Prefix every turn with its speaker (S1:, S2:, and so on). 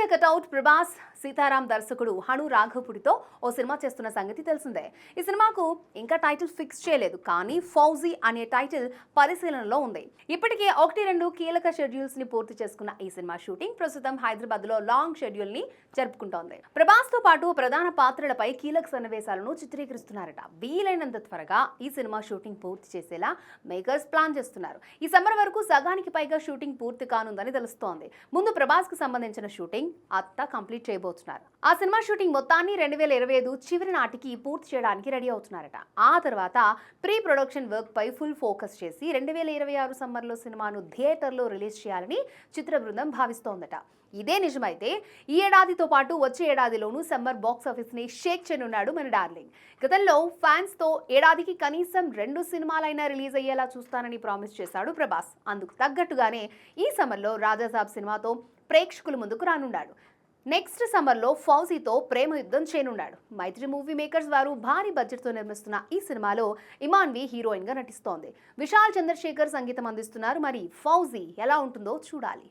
S1: రాజకీయ కటౌట్ ప్రభాస్ సీతారాం దర్శకుడు హను రాఘపుడితో ఓ సినిమా చేస్తున్న సంగతి తెలిసిందే. ఈ సినిమాకు ఇంకా టైటిల్ ఫిక్స్ చేయలేదు, కానీ ఫౌజీ అనే టైటిల్ పరిశీలనలో ఉంది. ఇప్పటికే 1-2 కీలక షెడ్యూల్స్ ని పూర్తి చేసుకున్న ఈ సినిమా షూటింగ్ ప్రస్తుతం హైదరాబాద్ లో లాంగ్ షెడ్యూల్ ని జరుపుకుంటోంది. ప్రభాస్ తో పాటు ప్రధాన పాత్రలపై కీలక సన్నివేశాలను చిత్రీకరిస్తున్నారట. వీలైనంత త్వరగా ఈ సినిమా షూటింగ్ పూర్తి చేసేలా మేకర్స్ ప్లాన్ చేస్తున్నారు. ఈ సమ్మర్ వరకు సగానికి పైగా షూటింగ్ పూర్తి కానుందని తెలుస్తోంది. ముందు ప్రభాస్ కు సంబంధించిన షూటింగ్ అంతా కంప్లీట్ చేయబోతున్నారు. ఆ సినిమా షూటింగ్ మొత్తాన్ని 2025 చివరి నాటికి పూర్తి చేయడానికి రెడీ అవుతున్నారట. ఆ తర్వాత ప్రీ ప్రొడక్షన్ వర్క్ పై ఫుల్ ఫోకస్ చేసి 2026 సమ్మర్ లో సినిమాను థియేటర్లో రిలీజ్ చేయాలని చిత్ర బృందం భావిస్తోందట. ఇదే నిజమైతే ఈ ఏడాదితో పాటు వచ్చే ఏడాదిలోనూ సమ్మర్ బాక్స్ ఆఫీస్ ని షేక్ చేయనున్నాడు మన డార్లింగ్. గతంలో ఫ్యాన్స్ తో ఏడాదికి కనీసం 2 సినిమాలైనా రిలీజ్ అయ్యేలా చూస్తానని ప్రామిస్ చేశాడు ప్రభాస్. అందుకు తగ్గట్టుగానే ఈ సమ్మర్ లో రాజాసాబ్ సినిమాతో ప్రేక్షకుల ముందుకు రానున్నాడు. నెక్స్ట్ సమ్మర్లో ఫౌజీతో ప్రేమ యుద్ధం చేయనున్నాడు. మైత్రి మూవీ మేకర్స్ వారు భారీ బడ్జెట్తో నిర్మిస్తున్న ఈ సినిమాలో ఇమాన్వి హీరోయిన్ గా నటిస్తోంది. విశాల్ చంద్రశేఖర్ సంగీతం అందిస్తున్నారు. మరి ఫౌజీ ఎలా ఉంటుందో చూడాలి.